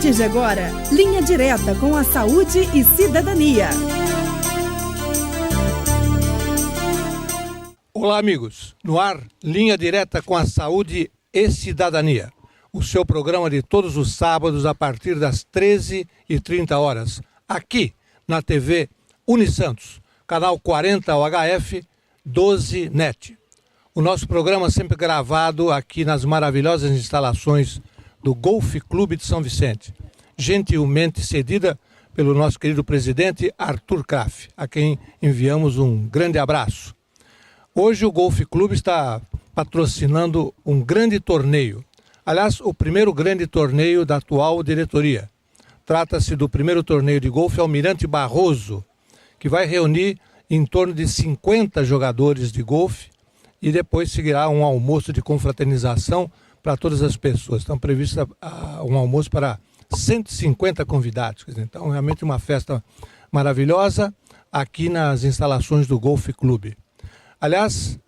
partir de agora, Linha Direta com a Saúde e Cidadania. Olá, amigos. No ar, Linha Direta com a Saúde e Cidadania. O seu programa de todos os sábados a partir das 13h30, aqui na TV Unisantos, canal 40 UHF 12 NET. O nosso programa sempre gravado aqui nas maravilhosas instalações do Golf Clube de São Vicente, gentilmente cedida pelo nosso querido presidente Arthur Kraft, a quem enviamos um grande abraço. Hoje o Golf Clube está patrocinando um grande torneio. Aliás, o primeiro grande torneio da atual diretoria. Trata-se do primeiro torneio de golfe Almirante Barroso, que vai reunir em torno de 50 jogadores de golfe e depois seguirá um almoço de confraternização para todas as pessoas. Estão previstos um almoço para 150 convidados. Então, realmente uma festa maravilhosa aqui nas instalações do Golf Clube. Aliás,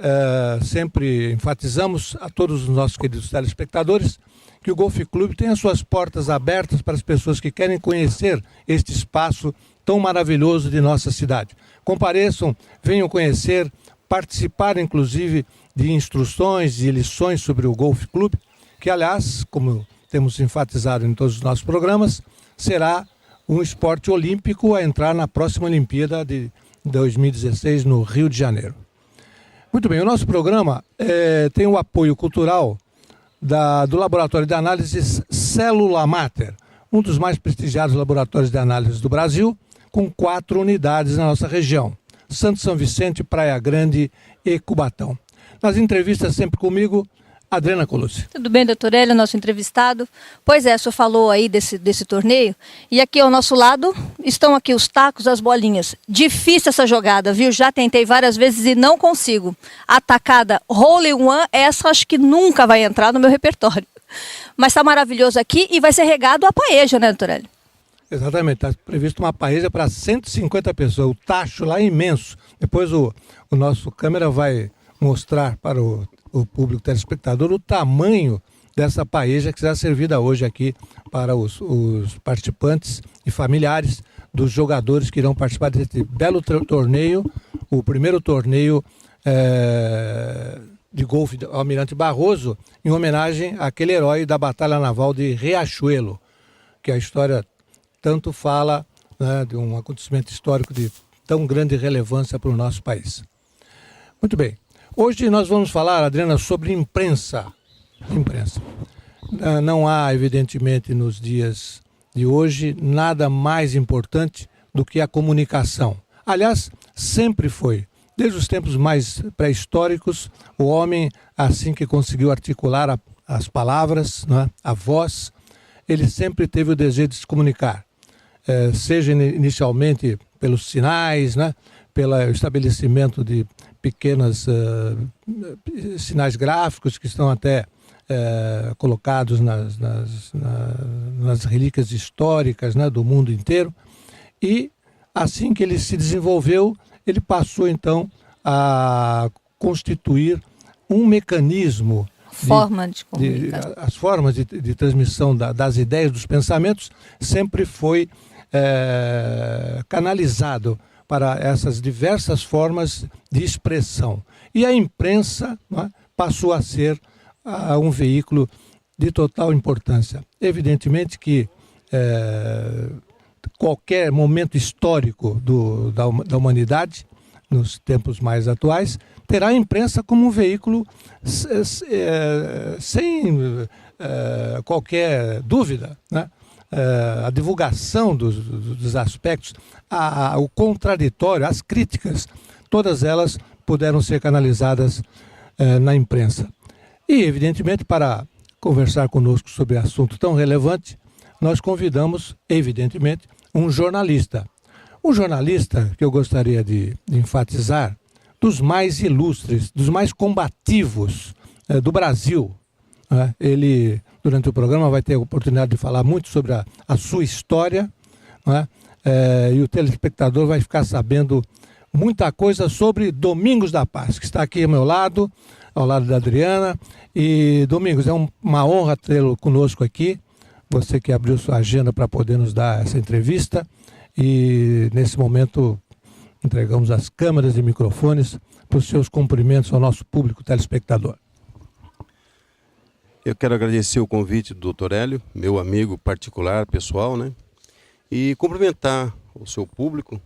sempre enfatizamos a todos os nossos queridos telespectadores que o Golf Clube tem as suas portas abertas para as pessoas que querem conhecer este espaço tão maravilhoso de nossa cidade. Compareçam, venham conhecer, participar inclusive de instruções e lições sobre o Golf Clube, que aliás, como temos enfatizado em todos os nossos programas, será um esporte olímpico a entrar na próxima Olimpíada de 2016 no Rio de Janeiro. Muito bem, o nosso programa tem o apoio cultural do Laboratório de Análises Célula Mater, um dos mais prestigiados laboratórios de análise do Brasil, com 4 unidades na nossa região: Santo São Vicente, Praia Grande e Cubatão. Nas entrevistas sempre comigo, Adriana Colucci. Tudo bem, doutor Hélio, nosso entrevistado? Pois é, o senhor falou aí desse torneio, e aqui ao nosso lado estão aqui os tacos, as bolinhas. Difícil essa jogada, viu? Já tentei várias vezes e não consigo. A tacada hole one, essa acho que nunca vai entrar no meu repertório. Mas está maravilhoso aqui e vai ser regado a paeja, né, doutor Hélio? Exatamente, está previsto uma paeja para 150 pessoas. O tacho lá é imenso. Depois o nosso câmera vai mostrar para o público telespectador o tamanho dessa paeja que será servida hoje aqui para os participantes e familiares dos jogadores que irão participar desse belo torneio, o primeiro torneio de golfe do Almirante Barroso, em homenagem àquele herói da Batalha Naval de Riachuelo, que a história tanto fala, né, de um acontecimento histórico de tão grande relevância para o nosso país. Muito bem. Hoje nós vamos falar, Adriana, sobre imprensa. Não há, evidentemente, nos dias de hoje, nada mais importante do que a comunicação. Aliás, sempre foi. Desde os tempos mais pré-históricos, o homem, assim que conseguiu articular as palavras, né, a voz, ele sempre teve o desejo de se comunicar. Seja inicialmente pelos sinais, né, pelo estabelecimento de pequenos sinais gráficos que estão até colocados nas relíquias históricas, né, do mundo inteiro. E assim que ele se desenvolveu, ele passou então a constituir um mecanismo, as formas de transmissão das ideias, dos pensamentos, sempre foi canalizado para essas diversas formas de expressão. E a imprensa, né, passou a ser um veículo de total importância. Evidentemente que qualquer momento histórico da humanidade, nos tempos mais atuais, terá a imprensa como um veículo sem qualquer dúvida, né? A divulgação dos aspectos, o contraditório, as críticas, todas elas puderam ser canalizadas na imprensa. E, evidentemente, para conversar conosco sobre assunto tão relevante, nós convidamos, evidentemente, um jornalista. Um jornalista que eu gostaria de enfatizar, dos mais ilustres, dos mais combativos do Brasil. Ele, durante o programa, vai ter a oportunidade de falar muito sobre a sua história, né? E o telespectador vai ficar sabendo muita coisa sobre Domingos da Paz, que está aqui ao meu lado, ao lado da Adriana. E, Domingos, é uma honra tê-lo conosco aqui, você que abriu sua agenda para poder nos dar essa entrevista. E nesse momento entregamos as câmeras e microfones para os seus cumprimentos ao nosso público telespectador. Eu quero agradecer o convite do Dr. Hélio, meu amigo particular, pessoal, né? E cumprimentar o seu público,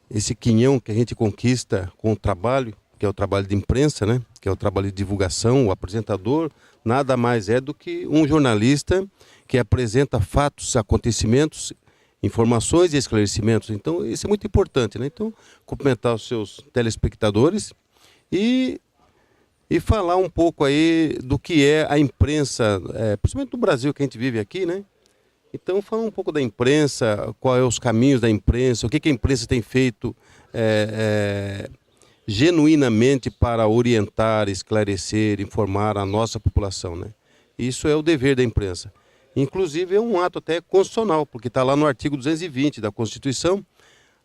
esse quinhão que a gente conquista com o trabalho, que é o trabalho de imprensa, né? Que é o trabalho de divulgação. O apresentador nada mais é do que um jornalista que apresenta fatos, acontecimentos, informações e esclarecimentos. Então, isso é muito importante, né? Então, cumprimentar os seus telespectadores e falar um pouco aí do que é a imprensa, principalmente no Brasil que a gente vive aqui, né? Então, falar um pouco da imprensa, quais são os caminhos da imprensa, o que a imprensa tem feito genuinamente para orientar, esclarecer, informar a nossa população, né? Isso é o dever da imprensa. Inclusive é um ato até constitucional, porque está lá no artigo 220 da Constituição,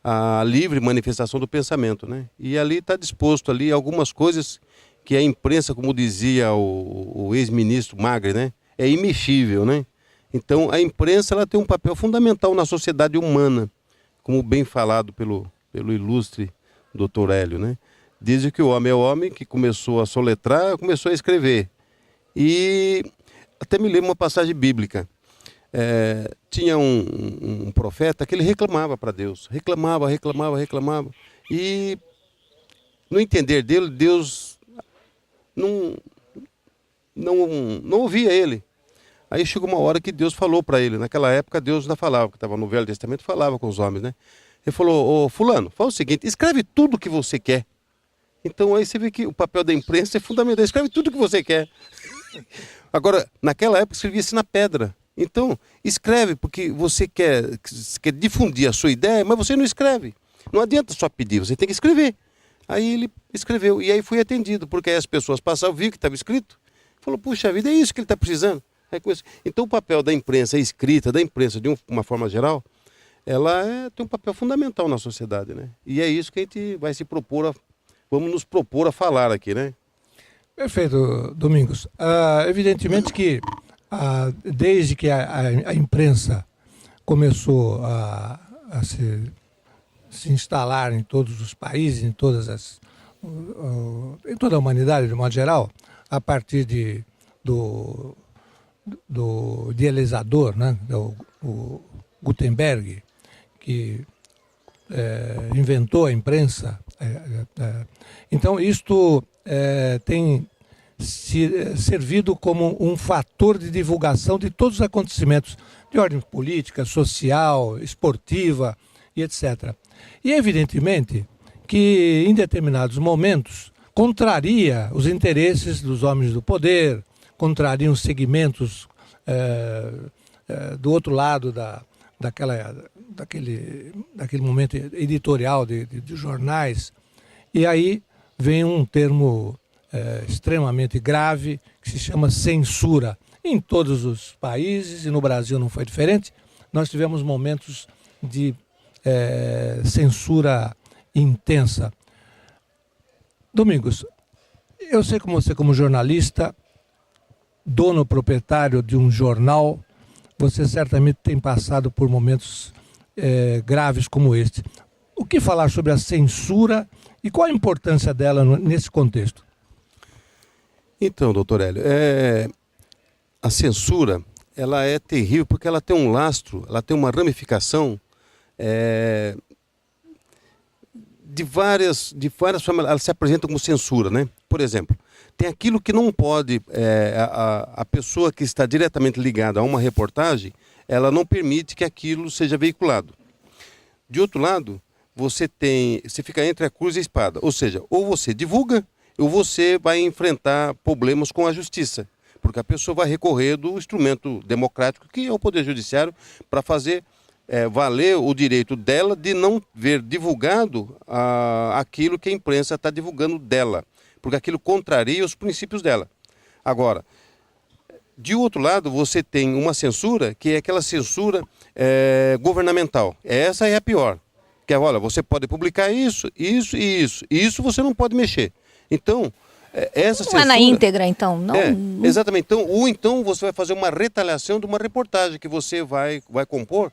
a livre manifestação do pensamento, né? E ali está disposto ali algumas coisas que a imprensa, como dizia o ex-ministro Magre, né? É imexível, né? Então a imprensa ela tem um papel fundamental na sociedade humana, como bem falado pelo ilustre Dr. Hélio, né? Dizem que o homem é o homem que começou a soletrar, começou a escrever. E até me lembro uma passagem bíblica. Tinha um profeta que ele reclamava para Deus. Reclamava. E no entender dele, Deus não ouvia ele. Aí chegou uma hora que Deus falou para ele. Naquela época Deus ainda falava, que estava no Velho Testamento, falava com os homens, né? Ele falou: ô fulano, fala o seguinte, escreve tudo o que você quer. Então aí você vê que o papel da imprensa é fundamental, escreve tudo o que você quer. Agora, naquela época escrevia-se na pedra. Então, escreve porque você quer difundir a sua ideia, mas você não escreve. Não adianta só pedir, você tem que escrever. Aí ele escreveu e aí foi atendido, porque aí as pessoas passavam, viram que estava escrito, falou: puxa vida, é isso que ele está precisando. Então o papel da imprensa, a escrita da imprensa, de uma forma geral, ela tem um papel fundamental na sociedade, né? E é isso que a gente vai vamos nos propor a falar aqui, né? Perfeito, Domingos. Evidentemente que desde que a imprensa começou a se instalar em todos os países, em toda a humanidade, de modo geral, a partir do idealizador, né, o Gutenberg, que inventou a imprensa. Então, isto tem servido como um fator de divulgação de todos os acontecimentos de ordem política, social, esportiva e etc. E, evidentemente, que em determinados momentos contraria os interesses dos homens do poder, contrariam os segmentos do outro lado daquele momento editorial de jornais. E aí vem um termo extremamente grave que se chama censura. Em todos os países, e no Brasil não foi diferente, nós tivemos momentos de censura intensa. Domingos, eu sei que você, como jornalista, dono proprietário de um jornal, você certamente tem passado por momentos graves como este. O que falar sobre a censura e qual a importância dela nesse contexto? Então, doutor Hélio, a censura ela é terrível porque ela tem um lastro, ela tem uma ramificação de várias formas, ela se apresenta como censura, né? Por exemplo, tem aquilo que não pode, a pessoa que está diretamente ligada a uma reportagem, ela não permite que aquilo seja veiculado. De outro lado, você fica entre a cruz e a espada, ou seja, ou você divulga, ou você vai enfrentar problemas com a justiça, porque a pessoa vai recorrer do instrumento democrático, que é o Poder Judiciário, para fazer valer o direito dela de não ver divulgado aquilo que a imprensa está divulgando dela, porque aquilo contraria os princípios dela. Agora, de outro lado, você tem uma censura, que é aquela censura governamental. Essa é a pior. Que é, olha, você pode publicar isso, isso e isso. E isso você não pode mexer. Então, Essa Não censura, é na íntegra, então? Não, exatamente. Então, ou então você vai fazer uma retaliação de uma reportagem que você vai compor,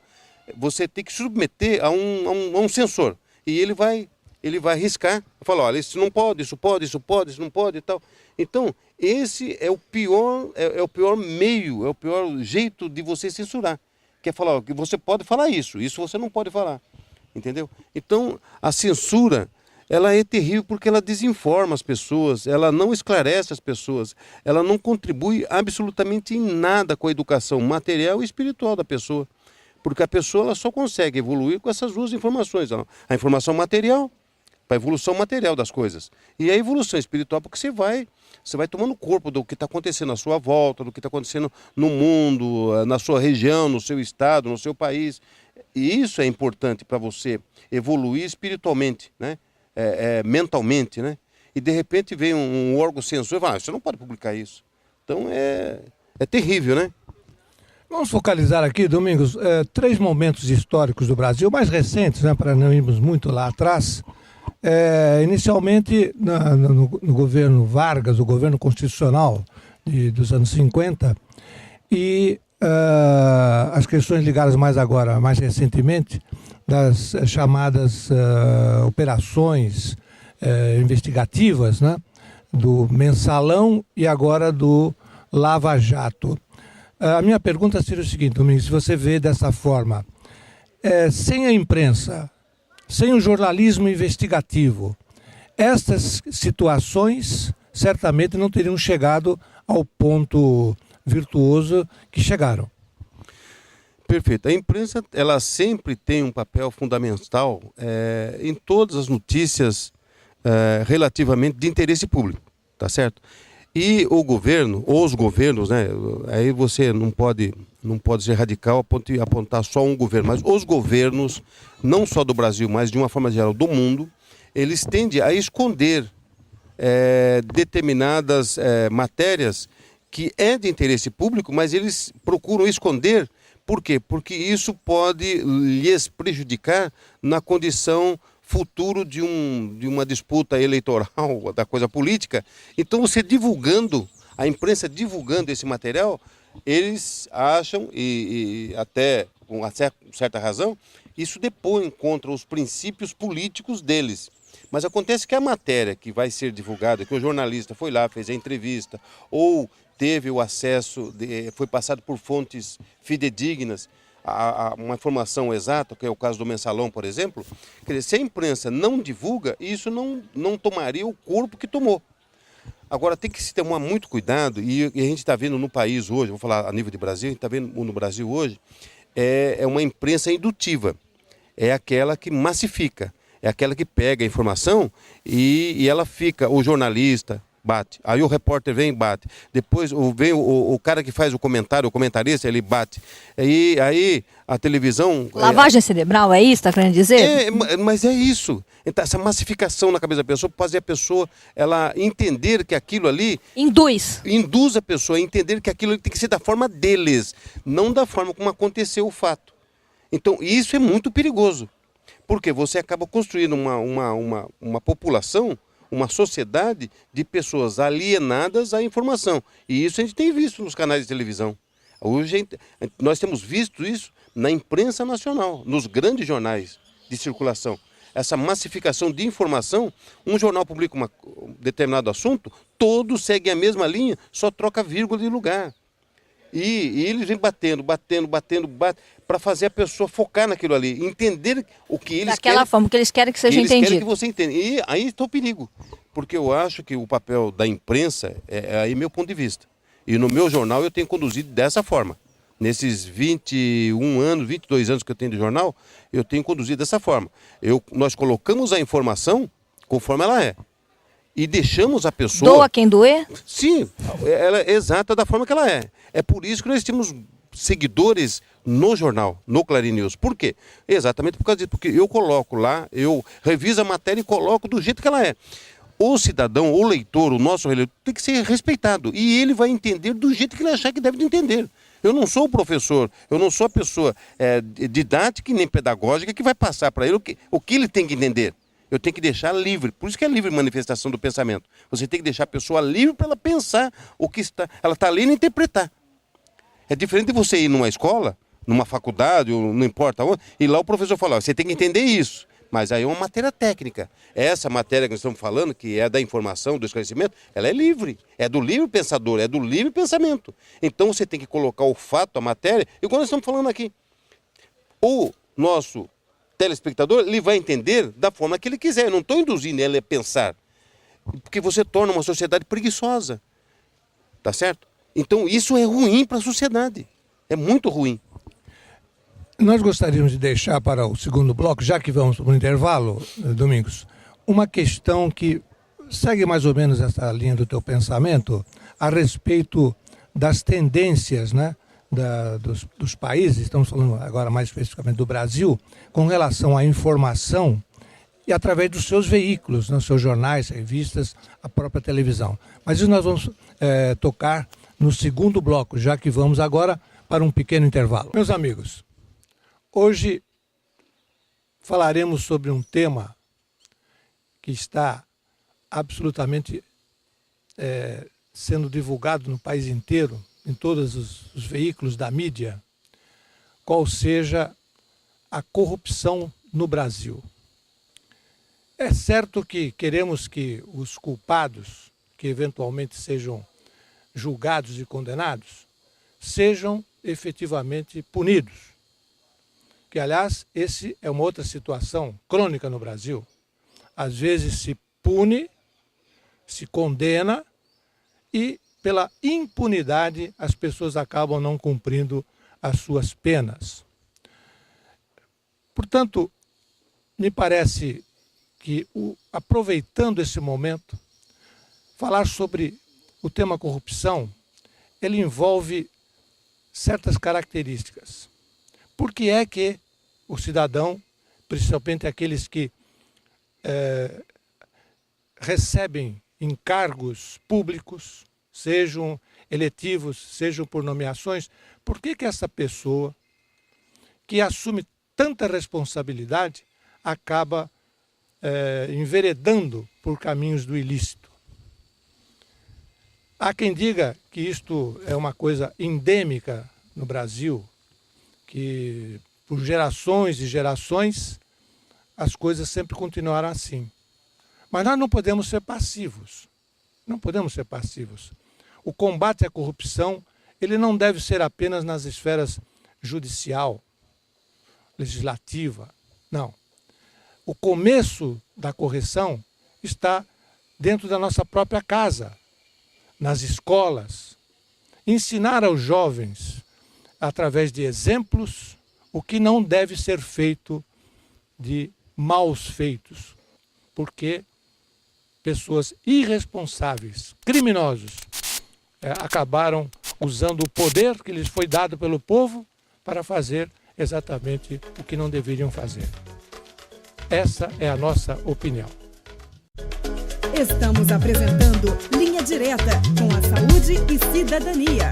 você tem que submeter a um censor. E ele vai riscar, falar, olha, isso não pode, isso pode, isso pode, isso não pode e tal. Então, esse é o pior meio, é o pior jeito de você censurar. Que é falar, ó, que você pode falar isso você não pode falar. Entendeu? Então, a censura, ela é terrível porque ela desinforma as pessoas, ela não esclarece as pessoas, ela não contribui absolutamente em nada com a educação material e espiritual da pessoa. Porque a pessoa ela só consegue evoluir com essas duas informações. A informação material, para a evolução material das coisas. E a evolução espiritual, porque você vai tomando corpo do que está acontecendo à sua volta, do que está acontecendo no mundo, na sua região, no seu estado, no seu país. E isso é importante para você evoluir espiritualmente, né? Mentalmente, né? E de repente vem um órgão censor e fala, você não pode publicar isso. Então é terrível, né? Vamos focalizar aqui, Domingos, 3 momentos históricos do Brasil, mais recentes, né, para não irmos muito lá atrás. Inicialmente, no governo Vargas, o governo constitucional dos anos 50, e as questões ligadas mais recentemente, das chamadas operações investigativas, né, do Mensalão e agora do Lava Jato. A minha pergunta seria o seguinte, Domingos, se você vê dessa forma, sem a imprensa, sem o jornalismo investigativo, estas situações certamente não teriam chegado ao ponto virtuoso que chegaram. Perfeito. A imprensa ela sempre tem um papel fundamental em todas as notícias relativamente de interesse público, tá certo? E o governo, ou os governos, né? Aí você não pode ser radical a apontar só um governo, mas os governos, não só do Brasil, mas de uma forma geral do mundo, eles tendem a esconder determinadas matérias que é de interesse público, mas eles procuram esconder. Por quê? Porque isso pode lhes prejudicar na condição futuro de uma disputa eleitoral, da coisa política. Então você divulgando, a imprensa divulgando esse material, eles acham, e até com uma certa razão, isso depõe contra os princípios políticos deles. Mas acontece que a matéria que vai ser divulgada, que o jornalista foi lá, fez a entrevista, ou teve o acesso, foi passado por fontes fidedignas, uma informação exata, que é o caso do Mensalão, por exemplo, quer dizer, se a imprensa não divulga, isso não tomaria o corpo que tomou. Agora, tem que se tomar muito cuidado, e a gente está vendo no país hoje, vou falar a nível de Brasil, a gente está vendo no Brasil hoje, é uma imprensa indutiva, é aquela que massifica, é aquela que pega a informação e ela fica, o jornalista bate, aí o repórter vem e bate, depois vem o cara que faz o comentário, o comentarista, ele bate, aí a televisão... Lavagem cerebral, é isso que está querendo dizer? Mas é isso, então, essa massificação na cabeça da pessoa, para fazer a pessoa ela entender que aquilo ali... Induz a pessoa a entender que aquilo ali tem que ser da forma deles, não da forma como aconteceu o fato. Então isso é muito perigoso, porque você acaba construindo uma população, uma sociedade de pessoas alienadas à informação. E isso a gente tem visto nos canais de televisão. Hoje nós temos visto isso na imprensa nacional, nos grandes jornais de circulação. Essa massificação de informação, um jornal publica um determinado assunto, todos seguem a mesma linha, só troca vírgula de lugar. E eles vêm batendo, para fazer a pessoa focar naquilo ali, entender o que eles querem. Daquela forma que eles querem que seja entendido. Eles querem que você entenda. E aí está o perigo, porque eu acho que o papel da imprensa é aí meu ponto de vista. E no meu jornal eu tenho conduzido dessa forma. Nesses 21 anos, 22 anos que eu tenho de jornal, eu tenho conduzido dessa forma. Nós colocamos a informação conforme ela é. E deixamos a pessoa... Doa quem doer? Sim, ela é exata da forma que ela é. É por isso que nós temos seguidores no jornal, no Clarim News. Por quê? Exatamente por causa disso. Porque eu coloco lá, eu reviso a matéria e coloco do jeito que ela é. O cidadão, o leitor, o nosso leitor, tem que ser respeitado. E ele vai entender do jeito que ele achar que deve de entender. Eu não sou o professor, eu não sou a pessoa didática e nem pedagógica que vai passar para ele o que ele tem que entender. Eu tenho que deixar livre. Por isso que é livre manifestação do pensamento. Você tem que deixar a pessoa livre para ela pensar o que está. Ela está ali e interpretar. É diferente de você ir numa escola, numa faculdade, ou não importa onde, e lá o professor fala, você tem que entender isso. Mas aí é uma matéria técnica. Essa matéria que nós estamos falando, que é da informação, do esclarecimento, ela é livre. É do livre pensador, é do livre pensamento. Então você tem que colocar o fato, a matéria, igual nós estamos falando aqui. O nosso telespectador, ele vai entender da forma que ele quiser. Eu não estou induzindo ele a pensar. Porque você torna uma sociedade preguiçosa. Tá certo? Então isso é ruim para a sociedade. É muito ruim. Nós gostaríamos de deixar para o segundo bloco, já que vamos para o intervalo, Domingos, uma questão que segue mais ou menos essa linha do teu pensamento a respeito das tendências, né, dos países, estamos falando agora mais especificamente do Brasil, com relação à informação e através dos seus veículos, nos seus jornais, revistas, a própria televisão. Mas isso nós vamos tocar no segundo bloco, já que vamos agora para um pequeno intervalo. Meus amigos, hoje falaremos sobre um tema que está absolutamente sendo divulgado no país inteiro, em todos os veículos da mídia, qual seja a corrupção no Brasil. É certo que queremos que os culpados, que eventualmente sejam julgados e condenados, sejam efetivamente punidos. Que, aliás, esse é uma outra situação crônica no Brasil. Às vezes se pune, se condena e, pela impunidade, as pessoas acabam não cumprindo as suas penas. Portanto, me parece que, aproveitando esse momento, falar sobre o tema corrupção, ele envolve certas características. Por que é que o cidadão, principalmente aqueles que recebem encargos públicos, sejam eletivos, sejam por nomeações, por que que essa pessoa que assume tanta responsabilidade acaba enveredando por caminhos do ilícito? Há quem diga que isto é uma coisa endêmica no Brasil, que por gerações e gerações as coisas sempre continuaram assim. Mas nós não podemos ser passivos. Não podemos ser passivos. O combate à corrupção, ele não deve ser apenas nas esferas judicial, legislativa. Não. O começo da correção está dentro da nossa própria casa, nas escolas. Ensinar aos jovens, através de exemplos, o que não deve ser feito de maus feitos, porque pessoas irresponsáveis, criminosos, acabaram usando o poder que lhes foi dado pelo povo para fazer exatamente o que não deveriam fazer. Essa é a nossa opinião. Estamos apresentando Linha Direta com a Saúde e Cidadania.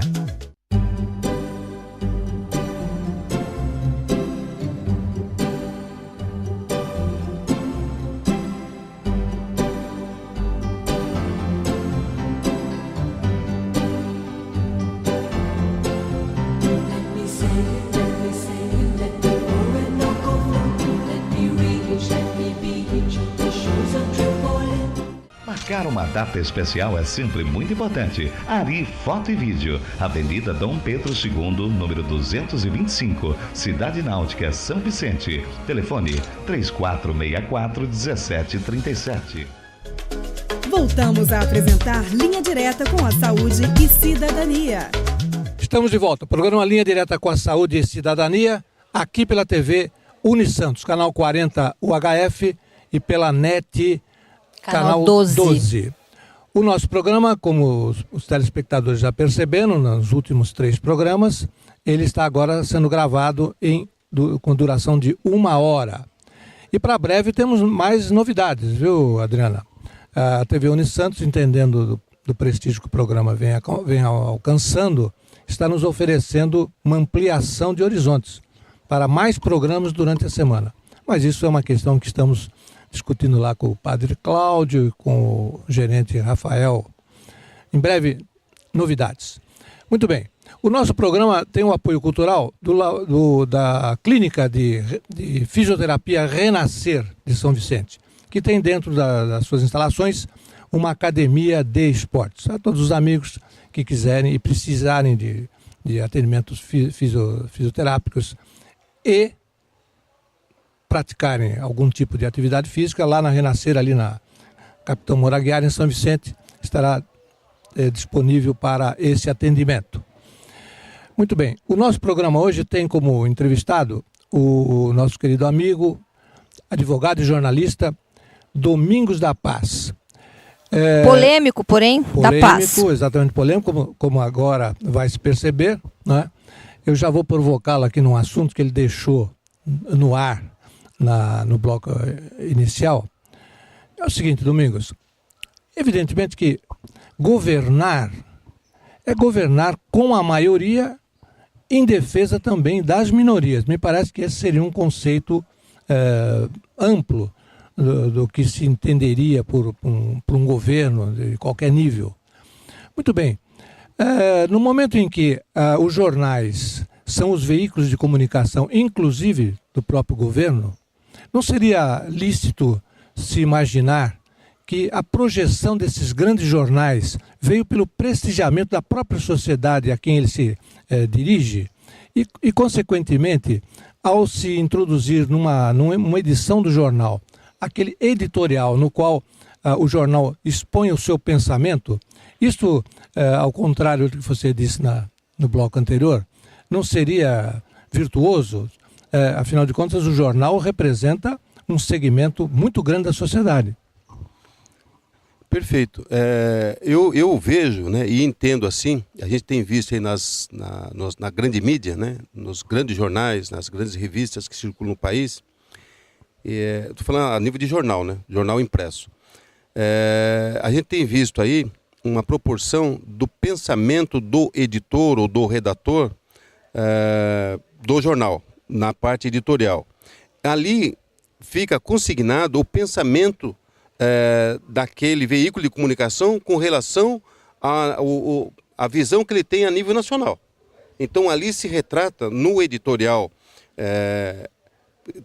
Marcar uma data especial é sempre muito importante. Ari Foto e Vídeo, Avenida Dom Pedro II, número 225, Cidade Náutica, São Vicente. Telefone 3464-1737. Voltamos a apresentar Linha Direta com a Saúde e Cidadania. Estamos de volta. Programa Linha Direta com a Saúde e Cidadania, aqui pela TV Unisantos, canal 40 UHF e pela NET, canal 12. O nosso programa, como os telespectadores já perceberam, nos últimos 3 programas, ele está agora sendo gravado com duração de 1 hora. E para breve temos mais novidades, viu, Adriana? A TV Unisantos, entendendo do prestígio que o programa vem alcançando, está nos oferecendo uma ampliação de horizontes para mais programas durante a semana. Mas isso é uma questão que estamos discutindo lá com o padre Cláudio e com o gerente Rafael. Em breve, novidades. Muito bem. O nosso programa tem o apoio cultural da Clínica de Fisioterapia Renascer de São Vicente, que tem dentro das suas instalações uma academia de esportes. A todos os amigos que quiserem e precisarem de atendimentos fisioterápicos e praticarem algum tipo de atividade física, lá na Renascer, ali na Capitão Moraguiara, em São Vicente, estará disponível para esse atendimento. Muito bem, o nosso programa hoje tem como entrevistado o nosso querido amigo, advogado e jornalista Domingos da Paz. Polêmico, porém, da paz. Exatamente polêmico, como agora vai se perceber, né? Eu já vou provocá-lo aqui num assunto que ele deixou no ar, no bloco inicial. É o seguinte, Domingos, evidentemente que governar é governar com a maioria em defesa também das minorias. Me parece que esse seria um conceito amplo do que se entenderia por um governo de qualquer nível. Muito bem. No momento em que os jornais são os veículos de comunicação, inclusive do próprio governo, não seria lícito se imaginar que a projeção desses grandes jornais veio pelo prestigiamento da própria sociedade a quem ele se dirige e, consequentemente, ao se introduzir numa edição do jornal, aquele editorial no qual o jornal expõe o seu pensamento, isto, ao contrário do que você disse no bloco anterior, não seria virtuoso? Afinal de contas, o jornal representa um segmento muito grande da sociedade. Perfeito. Eu vejo, né, e entendo assim, a gente tem visto aí na grande mídia, né, nos grandes jornais, nas grandes revistas que circulam no país, estou falando a nível de jornal, né, jornal impresso. A gente tem visto aí uma proporção do pensamento do editor ou do redator do jornal, na parte editorial. Ali fica consignado o pensamento daquele veículo de comunicação com relação à visão que ele tem a nível nacional. Então ali se retrata no editorial,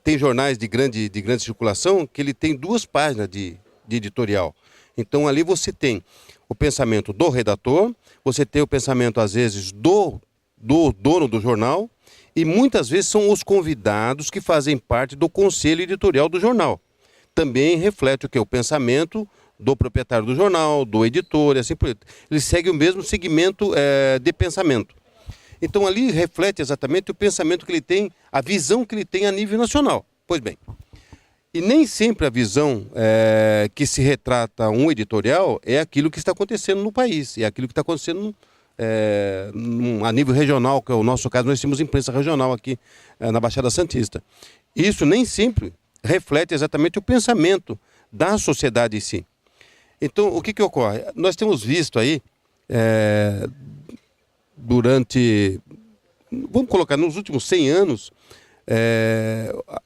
tem jornais de grande circulação que ele tem 2 páginas de editorial. Então ali você tem o pensamento do redator, você tem o pensamento às vezes do dono do jornal e muitas vezes são os convidados que fazem parte do conselho editorial do jornal. Também reflete o que? O pensamento do proprietário do jornal, do editor, e assim por diante. Ele segue o mesmo segmento de pensamento. Então ali reflete exatamente o pensamento que ele tem, a visão que ele tem a nível nacional. Pois bem, e nem sempre a visão que se retrata um editorial é aquilo que está acontecendo no país, é aquilo que está acontecendo a nível regional, que é o nosso caso, nós temos imprensa regional aqui na Baixada Santista. Isso nem sempre reflete exatamente o pensamento da sociedade em si. Então, o que ocorre? Nós temos visto aí, vamos colocar, nos últimos 100 anos,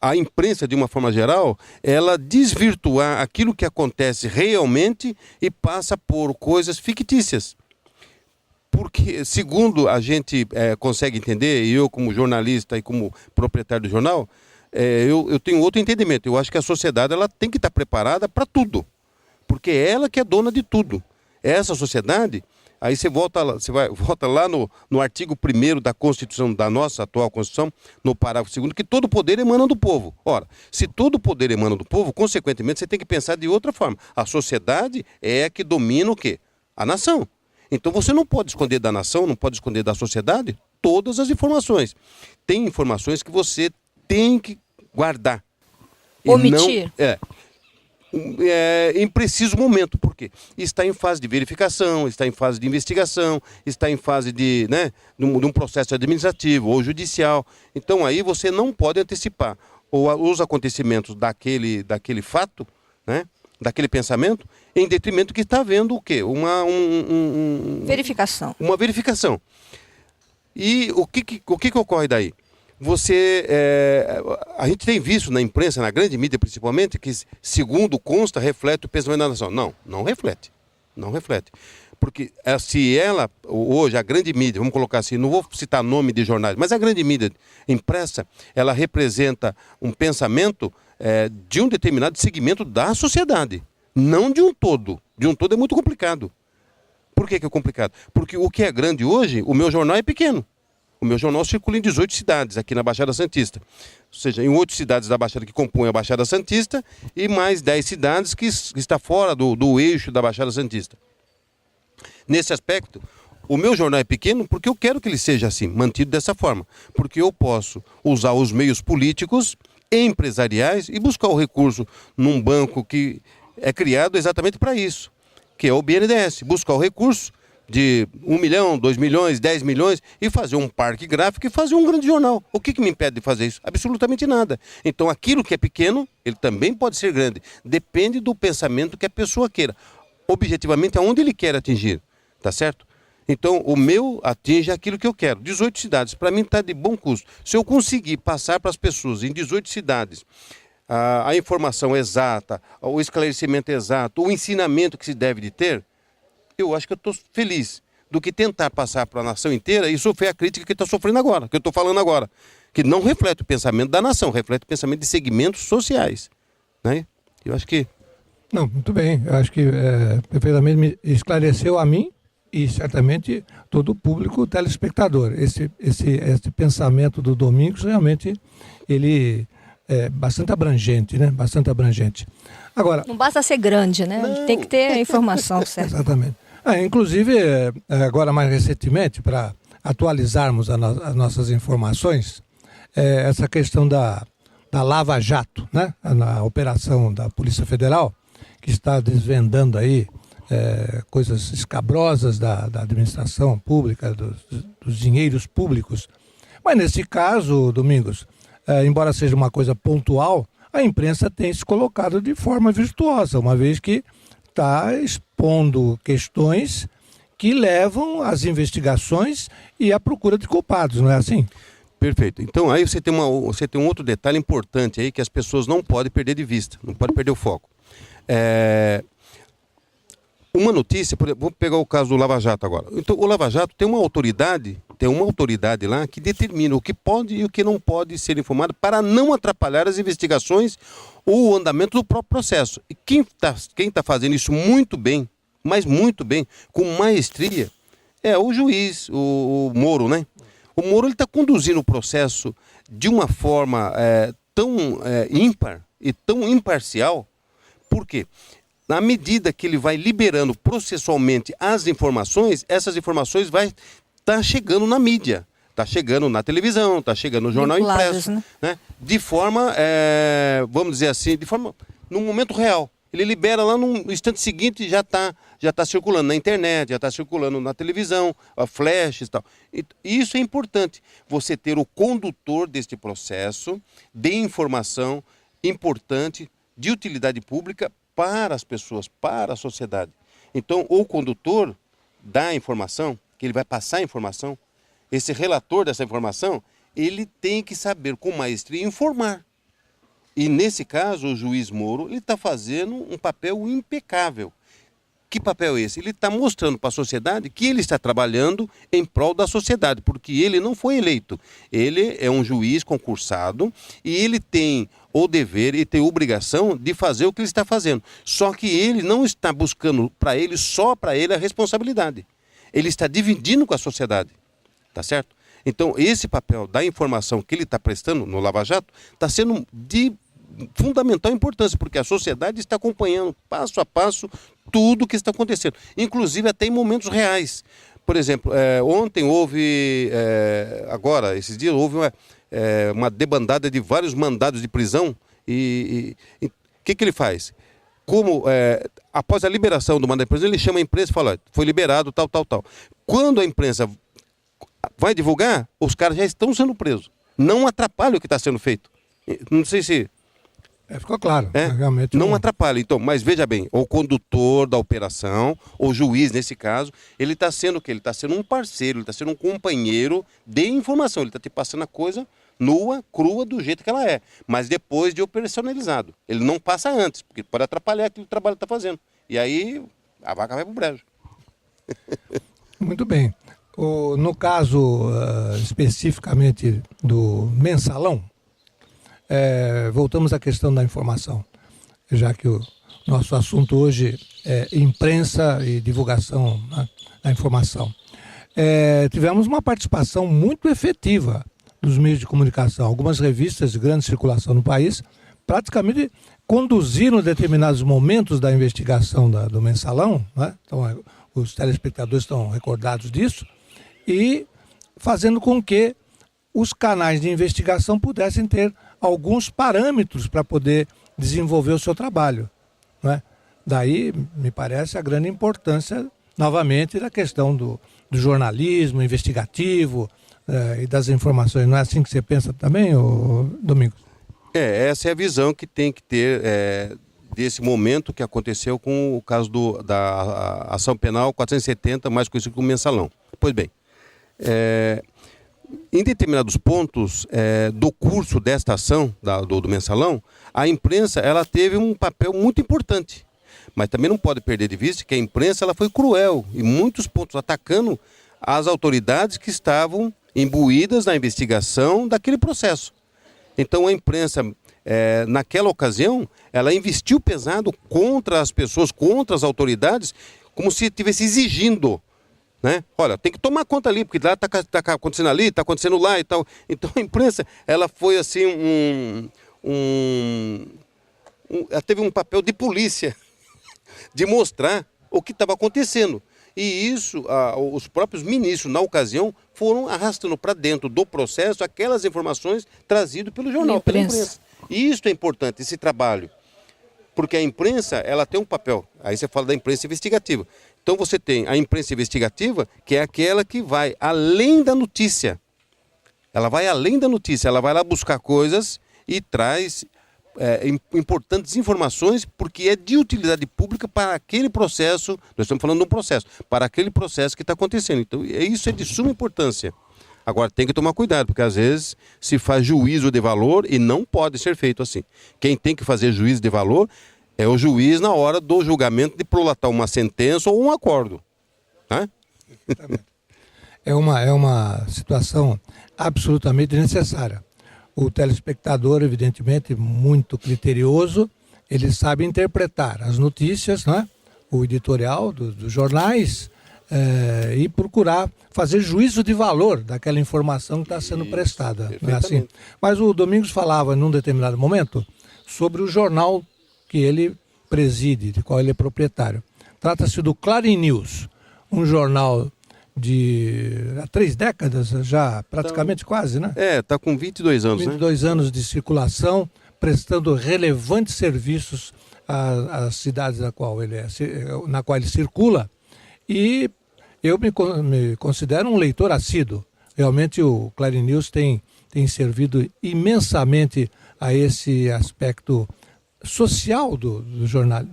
a imprensa, de uma forma geral, ela desvirtuar aquilo que acontece realmente e passa por coisas fictícias. Porque, segundo a gente consegue entender, e eu como jornalista e como proprietário do jornal, eu tenho outro entendimento. Eu acho que a sociedade ela tem que estar preparada para tudo, porque é ela que é dona de tudo. Essa sociedade, aí você volta lá no artigo 1º da Constituição, da nossa atual Constituição, no parágrafo 2º, que todo poder emana do povo. Ora, se todo poder emana do povo, consequentemente você tem que pensar de outra forma. A sociedade é a que domina o quê? A nação. Então você não pode esconder da nação, não pode esconder da sociedade todas as informações. Tem informações que você tem que guardar. Omitir. Em preciso momento. Por quê? Está em fase de verificação, está em fase de investigação, está em fase de um processo administrativo ou judicial. Então aí você não pode antecipar os acontecimentos daquele fato, né? Daquele pensamento, em detrimento que está havendo o quê? Verificação. Uma verificação. E o que ocorre daí? a gente tem visto na imprensa, na grande mídia principalmente, que segundo consta, reflete o pensamento da nação. Não reflete. Não reflete. Porque se hoje, a grande mídia, vamos colocar assim, não vou citar nome de jornais, mas a grande mídia impressa, ela representa um pensamento de um determinado segmento da sociedade, não de um todo. De um todo é muito complicado. Por que é complicado? Porque o que é grande hoje, o meu jornal é pequeno. O meu jornal circula em 18 cidades aqui na Baixada Santista. Ou seja, em 8 cidades da Baixada que compõem a Baixada Santista e mais 10 cidades que está fora do eixo da Baixada Santista. Nesse aspecto, o meu jornal é pequeno porque eu quero que ele seja assim, mantido dessa forma. Porque eu posso usar os meios políticos e empresariais e buscar o recurso num banco que é criado exatamente para isso, que é o BNDES. Buscar o recurso de 1 milhão, 2 milhões, 10 milhões e fazer um parque gráfico e fazer um grande jornal. O que me impede de fazer isso? Absolutamente nada. Então aquilo que é pequeno, ele também pode ser grande. Depende do pensamento que a pessoa queira. Objetivamente, aonde ele quer atingir. Tá certo? Então o meu atinge aquilo que eu quero. 18 cidades, para mim está de bom custo. Se eu conseguir passar para as pessoas em 18 cidades a informação exata, o esclarecimento exato, o ensinamento que se deve de ter, eu acho que eu estou feliz do que tentar passar para a nação inteira e sofrer a crítica que está sofrendo agora, que eu estou falando agora, que não reflete o pensamento da nação, reflete o pensamento de segmentos sociais. Né? Eu acho que... Não, muito bem. Eu acho que perfeitamente me esclareceu a mim e certamente todo o público telespectador. Esse pensamento do Domingos realmente ele é bastante abrangente, né? Bastante abrangente. Agora, não basta ser grande, né? Não. Tem que ter a informação certa. Exatamente. Inclusive, agora mais recentemente, para atualizarmos as nossas informações, essa questão da Lava Jato, né? Na operação da Polícia Federal, que está desvendando aí coisas escabrosas da administração pública, dos dinheiros públicos. Mas nesse caso, Domingos, embora seja uma coisa pontual, a imprensa tem se colocado de forma virtuosa, uma vez que está expondo questões que levam às investigações e à procura de culpados, não é assim? Perfeito. Então aí você tem um outro detalhe importante aí que as pessoas não podem perder de vista, não podem perder o foco. Uma notícia, por exemplo, vou pegar o caso do Lava Jato agora. Então o Lava Jato tem uma autoridade lá que determina o que pode e o que não pode ser informado para não atrapalhar as investigações ou o andamento do próprio processo. E quem tá fazendo isso muito bem, mas muito bem, com maestria, é o juiz, o Moro, né? O Moro está conduzindo o processo de uma forma tão ímpar e tão imparcial. Por quê? Na medida que ele vai liberando processualmente as informações, essas informações vai estar chegando na mídia, está chegando na televisão, está chegando no jornal impresso, né? De forma, vamos dizer assim, num momento real. Ele libera lá no instante seguinte já está circulando na internet, já está circulando na televisão, flashes e tal. E isso é importante, você ter o condutor deste processo de informação importante, de utilidade pública para as pessoas, para a sociedade. Então, o condutor da informação, que ele vai passar a informação, esse relator dessa informação, ele tem que saber com maestria informar. E nesse caso, o juiz Moro, ele está fazendo um papel impecável. Que papel é esse? Ele está mostrando para a sociedade que ele está trabalhando em prol da sociedade, porque ele não foi eleito. Ele é um juiz concursado e ele tem o dever e tem a obrigação de fazer o que ele está fazendo. Só que ele não está buscando só para ele a responsabilidade. Ele está dividindo com a sociedade, tá certo? Então, esse papel da informação que ele está prestando no Lava Jato está sendo de fundamental importância, porque a sociedade está acompanhando passo a passo tudo o que está acontecendo, inclusive até em momentos reais. Por exemplo, ontem houve, agora, esses dias, houve uma debandada de vários mandados de prisão e o que ele faz? Após a liberação do mandado de prisão, ele chama a imprensa e fala, foi liberado, tal. Quando a imprensa vai divulgar, os caras já estão sendo presos. Não atrapalha o que está sendo feito. Não sei se... ficou claro. Realmente não atrapalha. Então, mas veja bem, o condutor da operação, o juiz nesse caso, ele está sendo o quê? Ele está sendo um parceiro, ele está sendo um companheiro de informação. Ele está te passando a coisa nua, crua, do jeito que ela é, mas depois de operacionalizado. Ele não passa antes, porque pode atrapalhar aquele trabalho que está fazendo. E aí a vaca vai para o brejo. Muito bem. No caso especificamente do mensalão, voltamos à questão da informação, já que o nosso assunto hoje é imprensa e divulgação, né, da informação. Tivemos uma participação muito efetiva dos meios de comunicação. Algumas revistas de grande circulação no país praticamente conduziram determinados momentos da investigação do mensalão, né? Então, os telespectadores estão recordados disso, e fazendo com que os canais de investigação pudessem ter alguns parâmetros para poder desenvolver o seu trabalho, né? Daí, me parece, a grande importância, novamente, da questão do jornalismo investigativo e das informações. Não é assim que você pensa também, Domingos? Essa é a visão que tem que ter desse momento que aconteceu com o caso da ação penal 470, mais conhecido como mensalão. Pois bem, em determinados pontos do curso desta ação, do mensalão, a imprensa ela teve um papel muito importante. Mas também não pode perder de vista que a imprensa ela foi cruel, em muitos pontos, atacando as autoridades que estavam imbuídas na investigação daquele processo. Então a imprensa, naquela ocasião, ela investiu pesado contra as pessoas, contra as autoridades, como se estivesse exigindo, né? Olha, tem que tomar conta ali, porque lá está acontecendo ali, está acontecendo lá e tal. Então a imprensa, ela foi assim, ela teve um papel de polícia, de mostrar o que estava acontecendo. E isso, os próprios ministros, na ocasião, foram arrastando para dentro do processo aquelas informações trazidas pelo jornal, pela imprensa. E isso é importante, esse trabalho. Porque a imprensa, ela tem um papel. Aí você fala da imprensa investigativa. Então você tem a imprensa investigativa, que é aquela que vai além da notícia. Ela vai além da notícia, ela vai lá buscar coisas e traz importantes informações, porque é de utilidade pública para aquele processo, nós estamos falando de um processo, para aquele processo que está acontecendo. Então isso é de suma importância. Agora tem que tomar cuidado, porque às vezes se faz juízo de valor e não pode ser feito assim. Quem tem que fazer juízo de valor é o juiz na hora do julgamento de prolatar uma sentença ou um acordo. Né? É uma situação absolutamente necessária. O telespectador, evidentemente, muito criterioso, ele sabe interpretar as notícias, né? O editorial dos jornais, e procurar fazer juízo de valor daquela informação que está sendo prestada. Não é assim? Mas o Domingos falava, num determinado momento, sobre o jornal que ele preside, de qual ele é proprietário. Trata-se do Clarim News, um jornal há 3 décadas já, praticamente, quase, né? Está com 22 anos, 22 anos de circulação, prestando relevantes serviços às cidades na qual ele circula. E eu me considero um leitor assíduo. Realmente o Clarim News tem servido imensamente a esse aspecto social do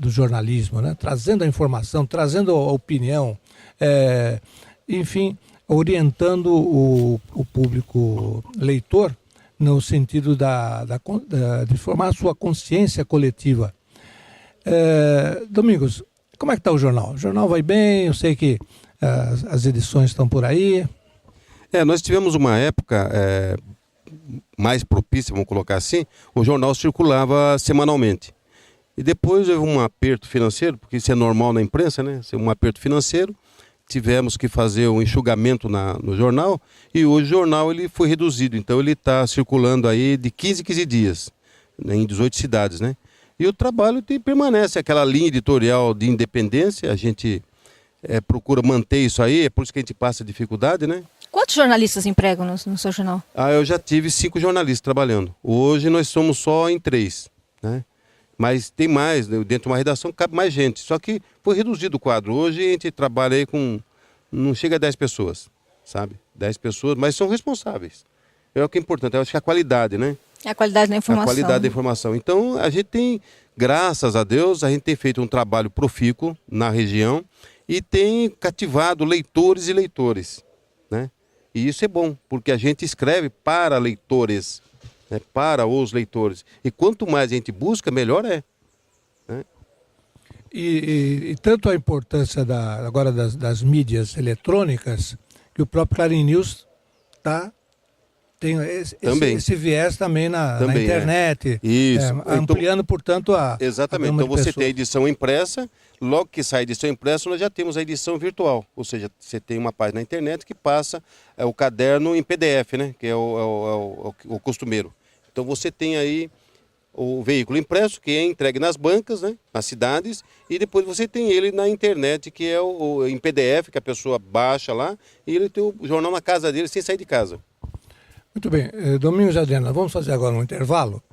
jornalismo, né? Trazendo a informação, trazendo a opinião, enfim, orientando o público leitor no sentido de formar a sua consciência coletiva. Domingos, como é que está o jornal? O jornal vai bem, eu sei que as edições estão por aí. Nós tivemos uma época mais propícia, vamos colocar assim, o jornal circulava semanalmente. E depois houve um aperto financeiro, porque isso é normal na imprensa, né? Um aperto financeiro. Tivemos que fazer um enxugamento no jornal e hoje o jornal ele foi reduzido. Então ele está circulando aí de 15 em 15 dias, né, em 18 cidades, né? E o trabalho permanece, aquela linha editorial de independência, a gente procura manter isso aí, é por isso que a gente passa dificuldade, né? Quantos jornalistas empregam no seu jornal? Eu já tive 5 jornalistas trabalhando. Hoje nós somos só em 3, né? Mas tem mais, dentro de uma redação cabe mais gente. Só que foi reduzido o quadro. Hoje a gente trabalha aí com, não chega a 10 pessoas, sabe? 10 pessoas, mas são responsáveis. É o que é importante, eu acho que é a qualidade, né? É a qualidade da informação. A qualidade da informação. Então a gente tem, graças a Deus, a gente tem feito um trabalho profícuo na região e tem cativado leitores e leitores, né? E isso é bom, porque a gente escreve para leitores. né, para os leitores. E quanto mais a gente busca, melhor é. Né? E tanto a importância agora das mídias eletrônicas, que o próprio Clarim News tem esse viés também na internet, Isso. ampliando, portanto, exatamente. Então você tem a edição impressa, logo que sai a edição impressa, nós já temos a edição virtual. Ou seja, você tem uma página na internet que passa o caderno em PDF, né? Que é o costumeiro. Então você tem aí o veículo impresso, que é entregue nas bancas, né, nas cidades, e depois você tem ele na internet, que é em PDF, que a pessoa baixa lá, e ele tem o jornal na casa dele, sem sair de casa. Muito bem. Domingos e Adriana, vamos fazer agora um intervalo.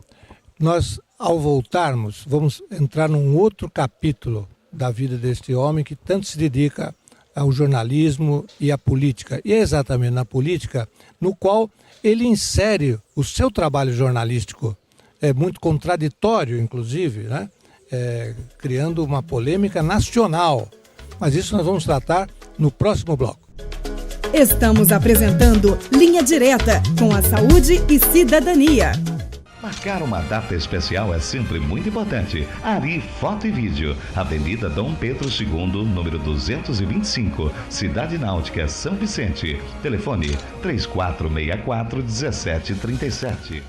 Nós, ao voltarmos, vamos entrar num outro capítulo da vida deste homem que tanto se dedica ao jornalismo e à política. E é exatamente na política no qual ele insere o seu trabalho jornalístico. É muito contraditório, inclusive, né? Criando uma polêmica nacional. Mas isso nós vamos tratar no próximo bloco. Estamos apresentando Linha Direta com a Saúde e Cidadania. Marcar uma data especial é sempre muito importante. Ari Foto e Vídeo, Avenida Dom Pedro II, número 225, Cidade Náutica, São Vicente. Telefone 3464-1737.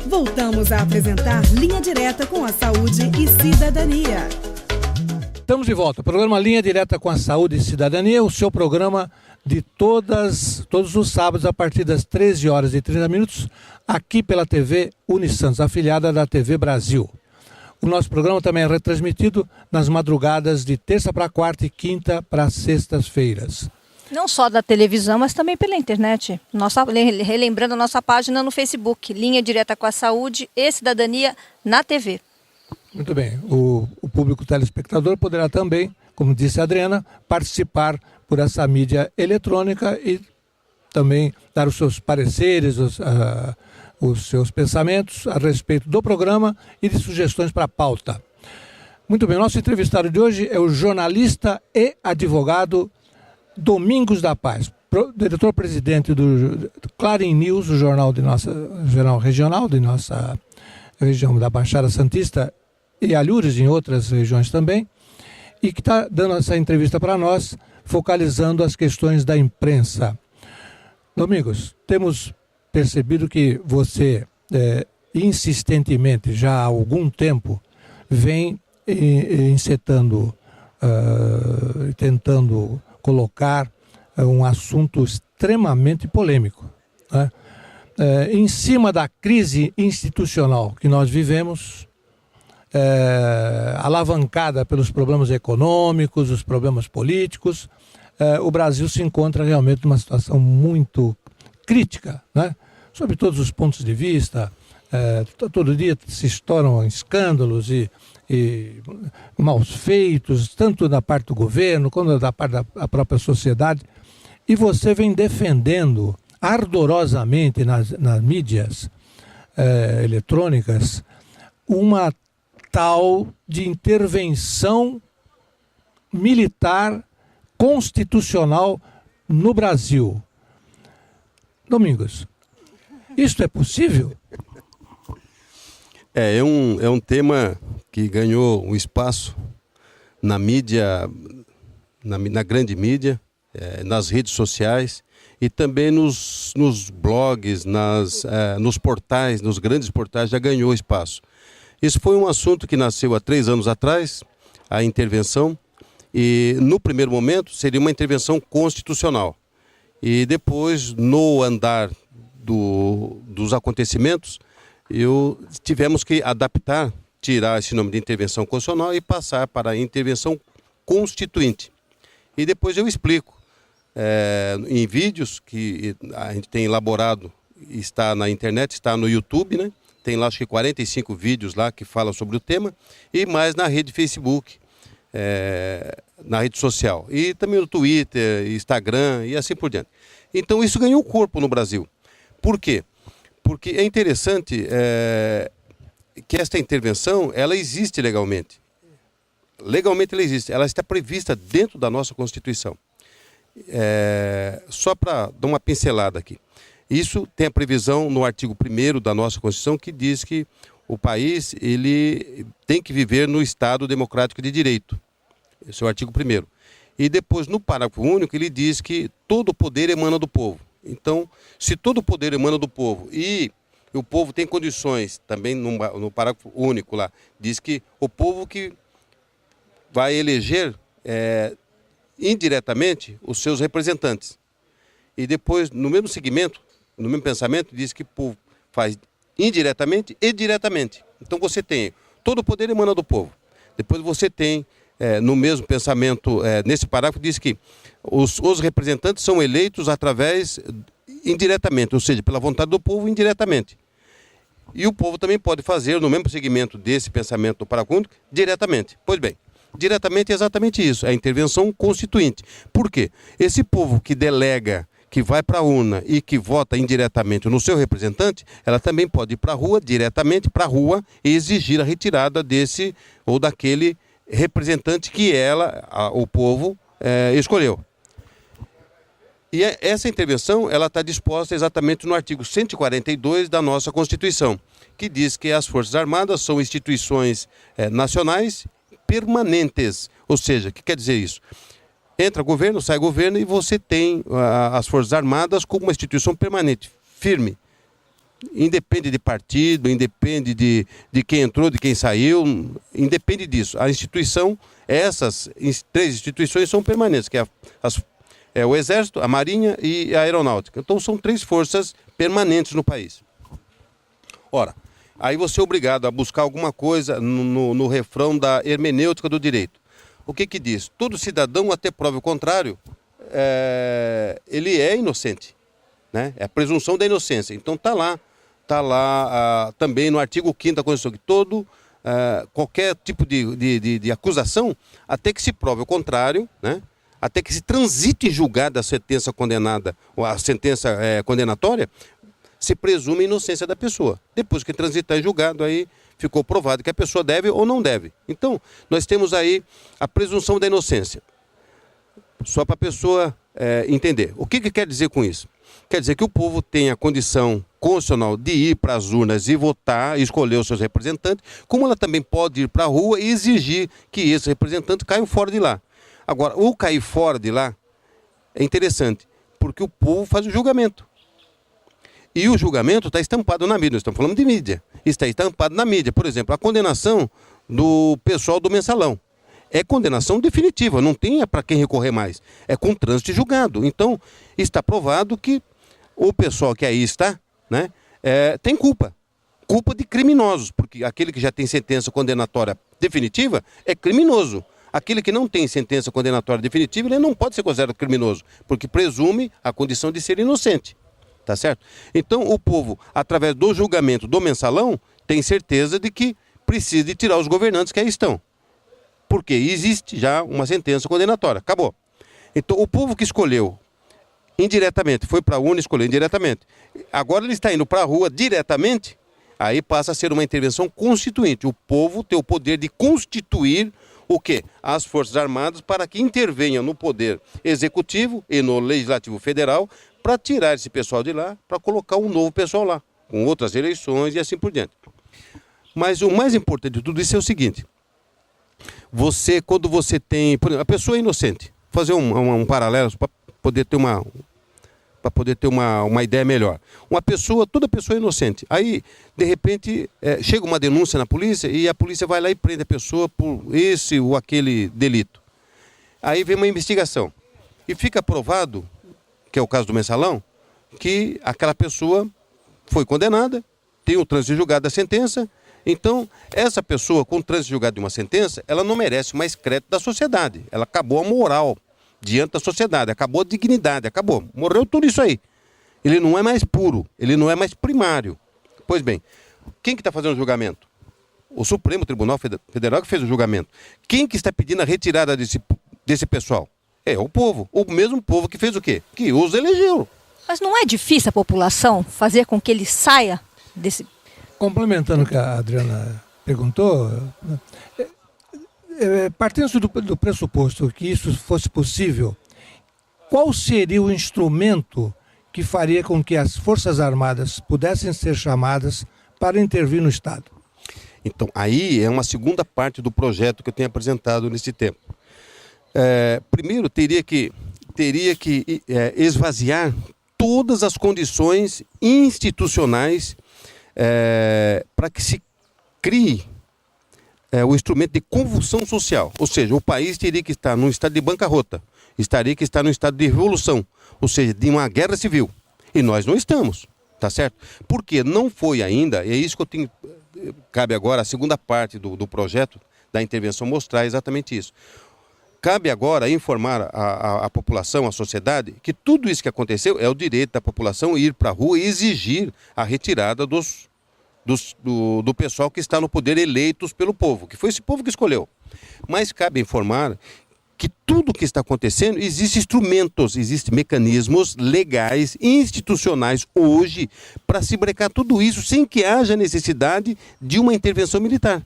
Voltamos a apresentar Linha Direta com a Saúde e Cidadania. Estamos de volta. Programa Linha Direta com a Saúde e Cidadania, o seu programa de todos os sábados a partir das 13h30, aqui pela TV Unisantos, afiliada da TV Brasil. O nosso programa também é retransmitido nas madrugadas de terça para quarta e quinta para sextas-feiras. Não só da televisão, mas também pela internet. Relembrando a nossa página no Facebook, Linha Direta com a Saúde e Cidadania na TV. Muito bem. O público telespectador poderá também, como disse a Adriana, participar por essa mídia eletrônica e também dar os seus pareceres, os seus pensamentos a respeito do programa e de sugestões para a pauta. Muito bem. Nosso entrevistado de hoje é o jornalista e advogado Domingos da Paz, diretor-presidente do Clarim News, o jornal regional de nossa região da Baixada Santista e Alhures, em outras regiões também, e que está dando essa entrevista para nós, focalizando as questões da imprensa. Domingos, temos percebido que você, insistentemente, já há algum tempo, vem encetando, tentando colocar um assunto extremamente polêmico, né? Em cima da crise institucional que nós vivemos, alavancada pelos problemas econômicos, os problemas políticos, o Brasil se encontra realmente numa situação muito crítica, né? Sob todos os pontos de vista. Todo dia se estouram escândalos e maus feitos, tanto da parte do governo quanto da parte da própria sociedade. E você vem defendendo ardorosamente nas mídias eletrônicas uma tal de intervenção militar constitucional no Brasil. Domingos, isto é possível? É um tema que ganhou um espaço na mídia, na grande mídia, nas redes sociais e também nos blogs, nos portais, nos grandes portais, já ganhou espaço. Isso foi um assunto que nasceu há 3 anos atrás, a intervenção, e no primeiro momento seria uma intervenção constitucional. E depois, no andar dos acontecimentos, tivemos que adaptar, tirar esse nome de intervenção constitucional e passar para a intervenção constituinte. E depois eu explico, em vídeos que a gente tem elaborado, está na internet, está no YouTube, né? tem lá acho que 45 vídeos lá que falam sobre o tema, e mais na rede Facebook, na rede social, e também no Twitter, Instagram e assim por diante. Então isso ganhou corpo no Brasil. Por quê? Porque é interessante que esta intervenção, ela existe legalmente. Legalmente ela existe, ela está prevista dentro da nossa Constituição. Só para dar uma pincelada aqui. Isso tem a previsão no artigo 1º da nossa Constituição, que diz que o país ele tem que viver no Estado democrático de direito. Esse é o artigo 1º. E depois, no parágrafo único, ele diz que todo o poder emana do povo. Então, se todo o poder emana do povo e o povo tem condições, também no parágrafo único lá, diz que o povo que vai eleger indiretamente os seus representantes. E depois, no mesmo segmento, no mesmo pensamento, diz que o povo faz indiretamente e diretamente. Então você tem todo o poder emana do povo. Depois você tem, no mesmo pensamento, nesse parágrafo, diz que os representantes são eleitos através indiretamente, ou seja, pela vontade do povo indiretamente. E o povo também pode fazer, no mesmo segmento desse pensamento do parágrafo único, diretamente. Pois bem, diretamente é exatamente isso, é a intervenção constituinte. Por quê? Esse povo que delega, que vai para a urna e que vota indiretamente no seu representante, ela também pode ir para a rua, diretamente para a rua, e exigir a retirada desse ou daquele representante que o povo, escolheu. E essa intervenção ela está disposta exatamente no artigo 142 da nossa Constituição, que diz que as Forças Armadas são instituições nacionais permanentes. Ou seja, o que quer dizer isso? Entra governo, sai governo e você tem as Forças Armadas como uma instituição permanente, firme. Independe de partido, independe de quem entrou, de quem saiu, independe disso. A instituição, essas 3 instituições são permanentes, que é o Exército, a Marinha e a Aeronáutica. Então são 3 forças permanentes no país. Ora, aí você é obrigado a buscar alguma coisa no refrão da hermenêutica do direito. O que diz? Todo cidadão, até prova o contrário, ele é inocente, né? É a presunção da inocência. Então está lá também no artigo 5º da Constituição, que qualquer tipo de acusação, até que se prove o contrário, né? Até que se transite em julgado a sentença condenada, ou a sentença condenatória, se presume a inocência da pessoa. Depois que transitar em julgado, aí ficou provado que a pessoa deve ou não deve. Então, nós temos aí a presunção da inocência. Só para a pessoa entender. O que quer dizer com isso? Quer dizer que o povo tem a condição constitucional de ir para as urnas e votar, escolher os seus representantes, como ela também pode ir para a rua e exigir que esses representantes caiam fora de lá. Agora, o cair fora de lá é interessante, porque o povo faz o julgamento. E o julgamento está estampado na mídia, nós estamos falando de mídia. Está estampado na mídia. Por exemplo, a condenação do pessoal do mensalão. É condenação definitiva, não tem para quem recorrer mais. É com trânsito julgado. Então, está provado que o pessoal que aí está, né, tem culpa. Culpa de criminosos, porque aquele que já tem sentença condenatória definitiva é criminoso. Aquele que não tem sentença condenatória definitiva, ele não pode ser considerado criminoso, porque presume a condição de ser inocente. Tá certo? Então, o povo, através do julgamento do mensalão, tem certeza de que precisa de tirar os governantes que aí estão. Porque existe já uma sentença condenatória. Acabou. Então, o povo que escolheu indiretamente, foi para a urna e escolheu indiretamente. Agora ele está indo para a rua diretamente, aí passa a ser uma intervenção constituinte. O povo tem o poder de constituir o quê? As Forças Armadas para que intervenham no poder executivo e no legislativo federal para tirar esse pessoal de lá, para colocar um novo pessoal lá, com outras eleições e assim por diante. Mas o mais importante de tudo isso é o seguinte: quando você tem, por exemplo, a pessoa é inocente, fazer um paralelo para poder ter uma ideia melhor. Toda pessoa é inocente. Aí, de repente, chega uma denúncia na polícia e a polícia vai lá e prende a pessoa por esse ou aquele delito. Aí vem uma investigação e fica provado, que é o caso do mensalão, que aquela pessoa foi condenada, tem o trânsito julgado da sentença. Então, essa pessoa com o trânsito julgado de uma sentença, ela não merece mais crédito da sociedade. Ela acabou a moral diante da sociedade, acabou a dignidade, acabou. Morreu tudo isso aí. Ele não é mais puro, ele não é mais primário. Pois bem, Quem que está fazendo o julgamento? O Supremo Tribunal Federal que fez o julgamento. Quem que está pedindo a retirada desse pessoal? É o povo. O mesmo povo que fez o quê? Que os elegeu. Mas não é difícil a população fazer com que ele saia desse... Complementando o que a Adriana perguntou, partindo do pressuposto que isso fosse possível, qual seria o instrumento que faria com que as Forças Armadas pudessem ser chamadas para intervir no Estado? Então, aí é uma segunda parte do projeto que eu tenho apresentado nesse tempo. Primeiro, teria que esvaziar todas as condições institucionais para que se crie o instrumento de convulsão social. Ou seja, o país teria que estar num estado de bancarrota, teria que estar num estado de revolução, ou seja, de uma guerra civil. E nós não estamos, tá certo? Porque não foi ainda, é isso que eu tenho... Cabe agora a segunda parte do projeto da intervenção mostrar exatamente isso. Cabe agora informar a população, a sociedade, que tudo isso que aconteceu é o direito da população ir para a rua e exigir a retirada do pessoal que está no poder, eleitos pelo povo, que foi esse povo que escolheu. Mas cabe informar que tudo que está acontecendo, existem instrumentos, existem mecanismos legais, institucionais hoje, para se brecar tudo isso sem que haja necessidade de uma intervenção militar.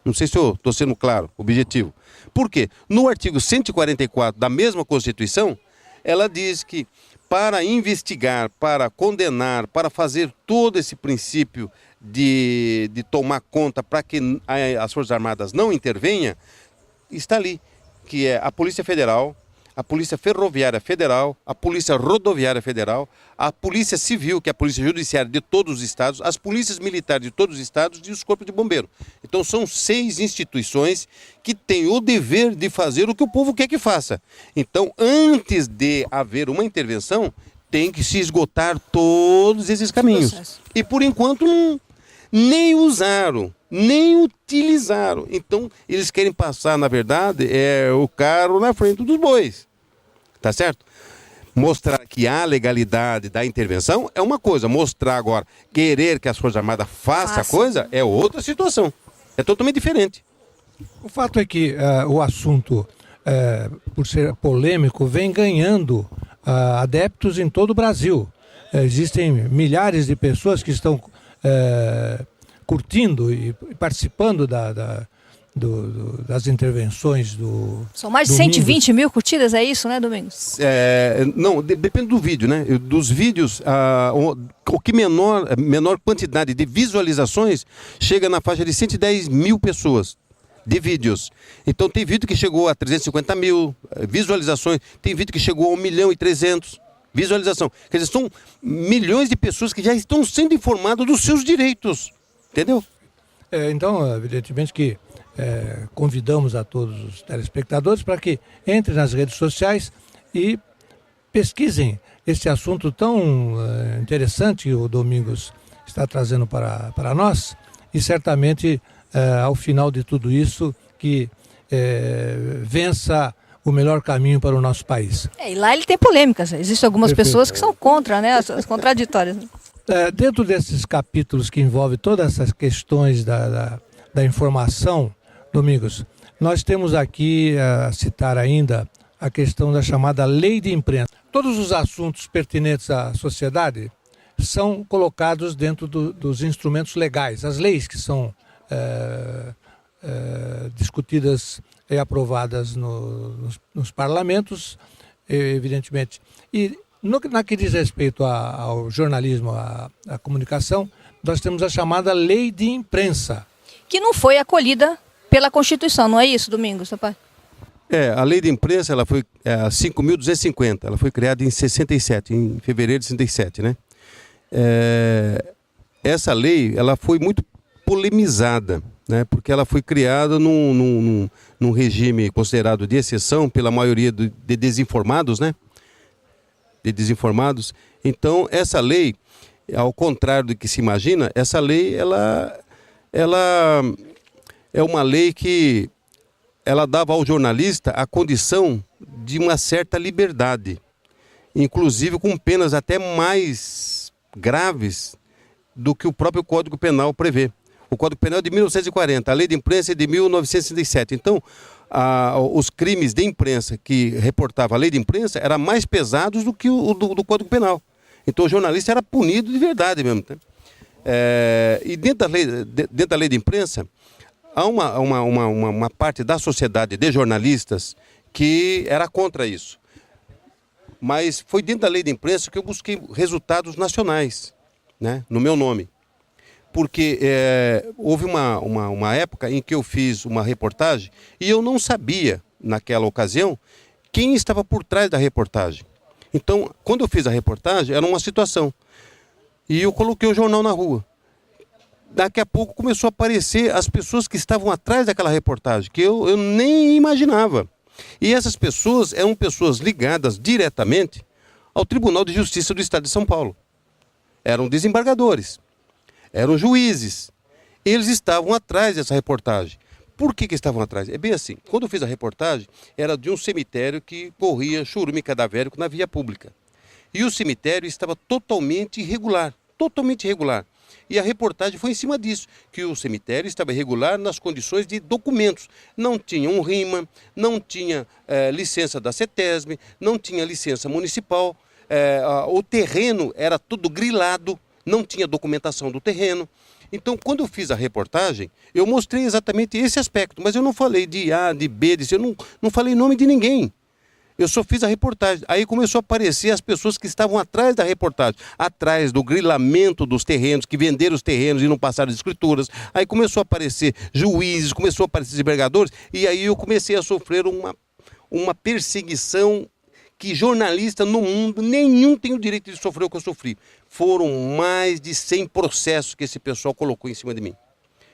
Não sei se eu estou sendo claro, objetivo. Por quê? No artigo 144 da mesma Constituição, ela diz que para investigar, para condenar, para fazer todo esse princípio de tomar conta para que as Forças Armadas não intervenham, está ali, que é a Polícia Federal, a Polícia Ferroviária Federal, a Polícia Rodoviária Federal, a Polícia Civil, que é a Polícia Judiciária de todos os estados, as Polícias Militares de todos os estados e os Corpos de Bombeiro. Então são 6 instituições que têm o dever de fazer o que o povo quer que faça. Então, antes de haver uma intervenção, tem que se esgotar todos esses caminhos. E por enquanto nem usaram, nem utilizaram. Então, eles querem passar, na verdade, o carro na frente dos bois. Tá certo? Mostrar que há legalidade da intervenção é uma coisa. Mostrar agora, querer que as Forças Armadas façam a coisa é outra situação. É totalmente diferente. O fato é que o assunto, por ser polêmico, vem ganhando adeptos em todo o Brasil. Existem milhares de pessoas que estão curtindo e participando das intervenções do São mais de 120 mil curtidas, é isso, né, Domingos? Não, depende do vídeo, né? Dos vídeos, o que menor quantidade de visualizações chega na faixa de 110 mil pessoas de vídeos. Então tem vídeo que chegou a 350 mil visualizações, tem vídeo que chegou a 1.300.000 visualização. Quer dizer, são milhões de pessoas que já estão sendo informadas dos seus direitos. Entendeu? Então, evidentemente que convidamos a todos os telespectadores para que entrem nas redes sociais e pesquisem esse assunto tão interessante que o Domingos está trazendo para nós e certamente, ao final de tudo isso, que vença o melhor caminho para o nosso país. E lá ele tem polêmicas. Existem algumas pessoas que são contra, né, as contraditórias. Dentro desses capítulos que envolvem todas essas questões da informação, Domingos, nós temos aqui a citar ainda a questão da chamada lei de imprensa. Todos os assuntos pertinentes à sociedade são colocados dentro dos instrumentos legais, as leis que são discutidas e aprovadas nos parlamentos, evidentemente. E no que diz respeito ao jornalismo, à comunicação, nós temos a chamada lei de imprensa. Que não foi acolhida pela Constituição, não é isso, Domingos, seu pai? A lei de imprensa, ela foi 5.250, ela foi criada em 67, em fevereiro de 67, né? Essa lei, ela foi muito polemizada, né? Porque ela foi criada num regime considerado de exceção pela maioria de desinformados, né? De desinformados. Então, essa lei, ao contrário do que se imagina, essa lei, ela é uma lei que ela dava ao jornalista a condição de uma certa liberdade, inclusive com penas até mais graves do que o próprio Código Penal prevê. O Código Penal é de 1940, a Lei de Imprensa é de 1967. Então, os crimes de imprensa que reportava a Lei de Imprensa eram mais pesados do que o do Código Penal. Então, o jornalista era punido de verdade mesmo. Né? E dentro da lei de Imprensa, há uma parte da sociedade de jornalistas que era contra isso. Mas foi dentro da Lei de Imprensa que eu busquei resultados nacionais, né, no meu nome. Porque houve uma época em que eu fiz uma reportagem e eu não sabia, naquela ocasião, quem estava por trás da reportagem. Então, quando eu fiz a reportagem, era uma situação. E eu coloquei o jornal na rua. Daqui a pouco começou a aparecer as pessoas que estavam atrás daquela reportagem, que eu nem imaginava. E essas pessoas eram pessoas ligadas diretamente ao Tribunal de Justiça do Estado de São Paulo. Eram desembargadores, eram juízes. Eles estavam atrás dessa reportagem. Por que estavam atrás? É bem assim, quando eu fiz a reportagem, era de um cemitério que corria churume cadavérico na via pública. E o cemitério estava totalmente irregular, totalmente irregular. E a reportagem foi em cima disso, que o cemitério estava irregular nas condições de documentos. Não tinha um RIMA, não tinha licença da CETESB, não tinha licença municipal, o terreno era tudo grilado, não tinha documentação do terreno. Então, quando eu fiz a reportagem, eu mostrei exatamente esse aspecto, mas eu não falei de A, de B, de C, eu não falei nome de ninguém. Eu só fiz a reportagem. Aí começou a aparecer as pessoas que estavam atrás da reportagem, atrás do grilamento dos terrenos, que venderam os terrenos e não passaram as escrituras. Aí começou a aparecer juízes, começou a aparecer desembargadores, e aí eu comecei a sofrer uma perseguição que jornalista no mundo, nenhum tem o direito de sofrer o que eu sofri. Foram mais de 100 processos que esse pessoal colocou em cima de mim.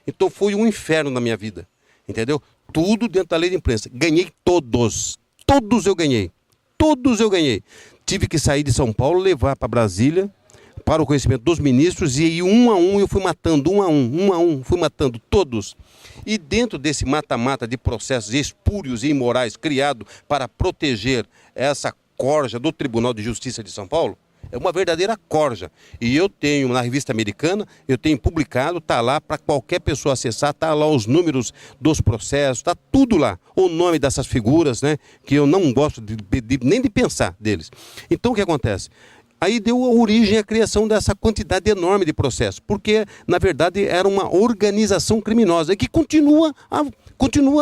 Então foi um inferno na minha vida, entendeu? Tudo dentro da Lei de Imprensa. Ganhei todos. Todos eu ganhei. Todos eu ganhei. Tive que sair de São Paulo, levar para Brasília, para o conhecimento dos ministros, e aí um a um eu fui matando, um a um, fui matando todos. E dentro desse mata-mata de processos espúrios e imorais criado para proteger essa corja do Tribunal de Justiça de São Paulo, é uma verdadeira corja. E eu tenho, na revista americana, eu tenho publicado, está lá para qualquer pessoa acessar, está lá os números dos processos, está tudo lá. O nome dessas figuras, né, que eu não gosto nem de pensar deles. Então o que acontece? Aí deu origem à criação dessa quantidade enorme de processos, porque, na verdade, era uma organização criminosa que continua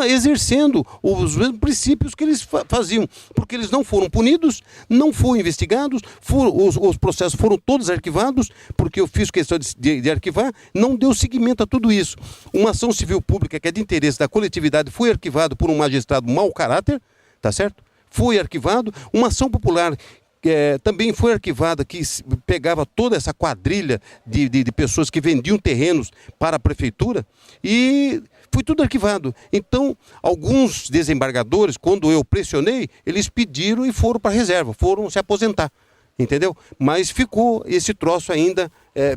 exercendo os mesmos princípios que eles faziam, porque eles não foram punidos, não foram investigados, os processos foram todos arquivados, porque eu fiz questão de arquivar, não deu seguimento a tudo isso. Uma ação civil pública que é de interesse da coletividade foi arquivada por um magistrado mau caráter, tá certo? Foi arquivado. Uma ação popular também foi arquivada, que pegava toda essa quadrilha de pessoas que vendiam terrenos para a prefeitura, e foi tudo arquivado. Então, alguns desembargadores, quando eu pressionei, eles pediram e foram para a reserva, foram se aposentar, entendeu? Mas ficou esse troço ainda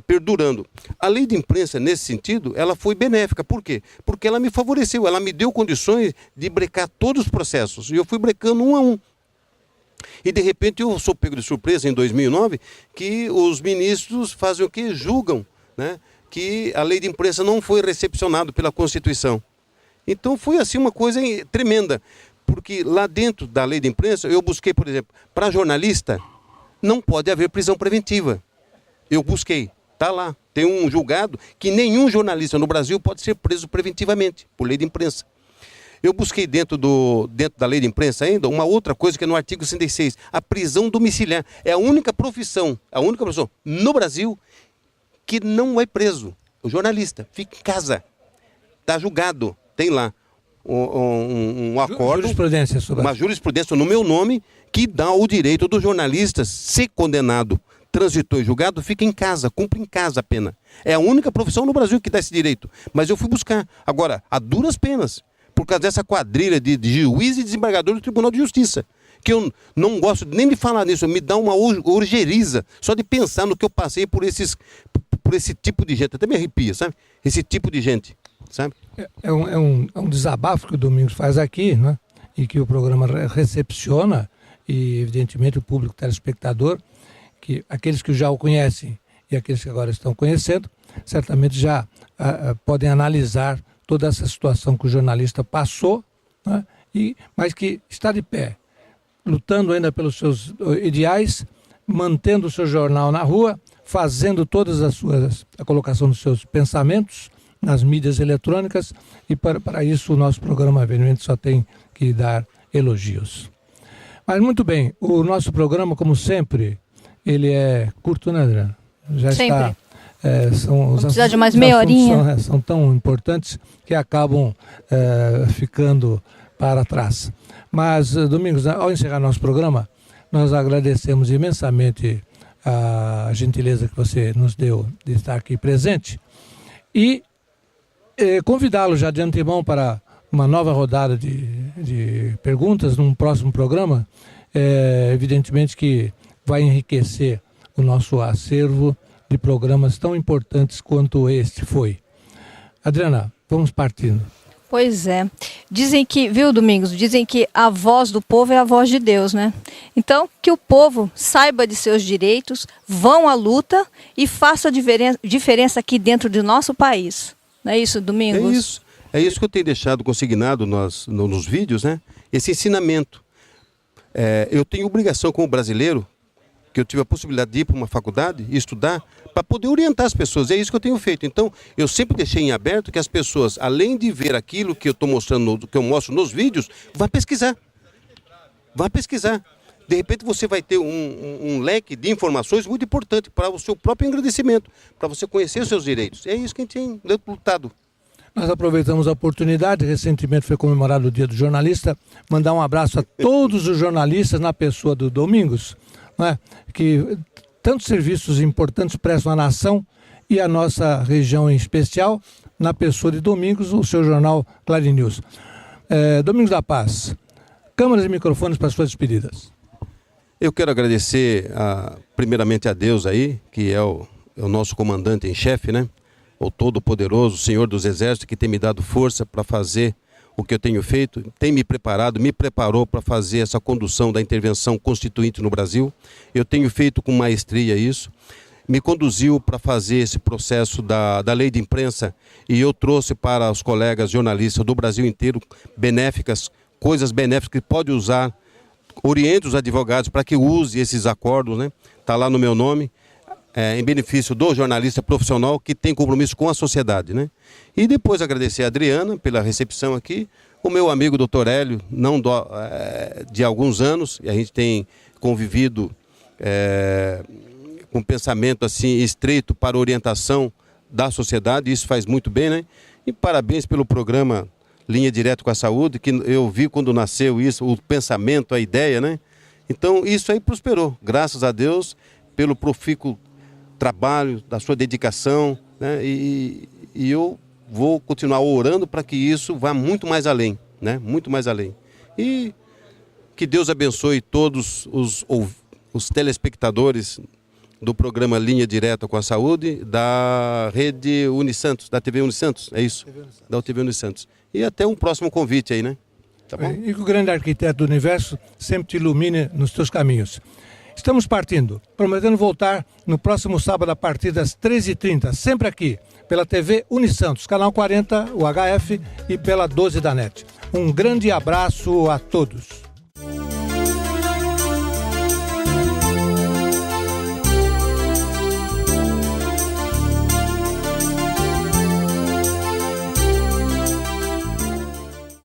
perdurando. A Lei de Imprensa, nesse sentido, ela foi benéfica. Por quê? Porque ela me favoreceu, ela me deu condições de brecar todos os processos, e eu fui brecando um a um. E de repente eu sou pego de surpresa em 2009 que os ministros fazem o que? Julgam, né, que a Lei de Imprensa não foi recepcionada pela Constituição. Então foi assim uma coisa tremenda, porque lá dentro da Lei de Imprensa eu busquei, por exemplo, para jornalista não pode haver prisão preventiva. Eu busquei, está lá, tem um julgado que nenhum jornalista no Brasil pode ser preso preventivamente por Lei de Imprensa. Eu busquei dentro da Lei de Imprensa ainda uma outra coisa que é no artigo 66, a prisão domiciliar. É a única profissão no Brasil que não é preso. O jornalista fica em casa, está julgado, tem lá um acordo, uma jurisprudência no meu nome que dá o direito do jornalista, se condenado, transitou e julgado, fica em casa, cumpre em casa a pena. É a única profissão no Brasil que dá esse direito. Mas eu fui buscar. Agora, a duras penas, por causa dessa quadrilha de juiz e desembargador do Tribunal de Justiça, que eu não gosto nem de falar nisso, me dá uma orgeriza só de pensar no que eu passei por esse tipo de gente, até me arrepia, sabe? Esse tipo de gente, sabe? É um desabafo que o Domingos faz aqui, né? E que o programa recepciona, e evidentemente o público telespectador, que aqueles que já o conhecem e aqueles que agora estão conhecendo, certamente já podem analisar toda essa situação que o jornalista passou, né? Mas que está de pé, lutando ainda pelos seus ideais, mantendo o seu jornal na rua, fazendo todas a colocação dos seus pensamentos nas mídias eletrônicas, e para isso o nosso programa evidentemente só tem que dar elogios. Mas muito bem, o nosso programa, como sempre, ele é curto, né, Adriana? Já sempre. Vamos precisar de mais meia horinha. São tão importantes que acabam ficando para trás. Mas, Domingos, ao encerrar nosso programa, nós agradecemos imensamente a gentileza que você nos deu de estar aqui presente e convidá-lo já de antemão para uma nova rodada de perguntas num próximo programa, evidentemente que vai enriquecer o nosso acervo de programas tão importantes quanto este foi. Adriana, vamos partindo. Pois é. Dizem que, viu, Domingos, dizem que a voz do povo é a voz de Deus, né? Então, que o povo saiba de seus direitos, vão à luta e faça diferença aqui dentro do nosso país. Não é isso, Domingos? É isso que eu tenho deixado consignado nos vídeos, né? Esse ensinamento. Eu tenho obrigação como brasileiro, que eu tive a possibilidade de ir para uma faculdade e estudar, para poder orientar as pessoas. É isso que eu tenho feito. Então, eu sempre deixei em aberto que as pessoas, além de ver aquilo que eu estou mostrando, que eu mostro nos vídeos, vá pesquisar. Vá pesquisar. De repente você vai ter um leque de informações muito importante para o seu próprio engrandecimento, para você conhecer os seus direitos. É isso que a gente tem lutado. Nós aproveitamos a oportunidade, recentemente foi comemorado o Dia do Jornalista, mandar um abraço a todos os jornalistas na pessoa do Domingos, né, que tantos serviços importantes prestam à nação e à nossa região em especial, na pessoa de Domingos, o seu jornal Clarim News. Domingos da Paz, câmeras e microfones para suas despedidas. Eu quero agradecer primeiramente a Deus aí, que é o nosso comandante em chefe, né? O Todo-Poderoso, Senhor dos Exércitos, que tem me dado força para fazer o que eu tenho feito, tem me preparou para fazer essa condução da intervenção constituinte no Brasil. Eu tenho feito com maestria isso, me conduziu para fazer esse processo da lei de imprensa e eu trouxe para os colegas jornalistas do Brasil inteiro coisas benéficas que pode usar, oriente os advogados para que use esses acordos, né? Está lá no meu nome. Em benefício do jornalista profissional que tem compromisso com a sociedade, né? E depois agradecer a Adriana pela recepção aqui, o meu amigo Dr. Hélio, de alguns anos, e a gente tem convivido com um pensamento assim estreito para orientação da sociedade, isso faz muito bem, né? E parabéns pelo programa Linha Direta com a Saúde, que eu vi quando nasceu isso, o pensamento, a ideia, né? Então isso aí prosperou, graças a Deus, pelo profícuo trabalho, da sua dedicação, né? E eu vou continuar orando para que isso vá muito mais além, né? Muito mais além. E que Deus abençoe todos os telespectadores do programa Linha Direta com a Saúde, da rede Unisantos, da TV Unisantos, é isso? Da TV Unisantos. E até um próximo convite aí, né? Tá bom? E que o grande arquiteto do universo sempre te ilumine nos teus caminhos. Estamos partindo, prometendo voltar no próximo sábado a partir das 13h30, sempre aqui, pela TV Unisantos, canal 40, o HF e pela 12 da NET. Um grande abraço a todos.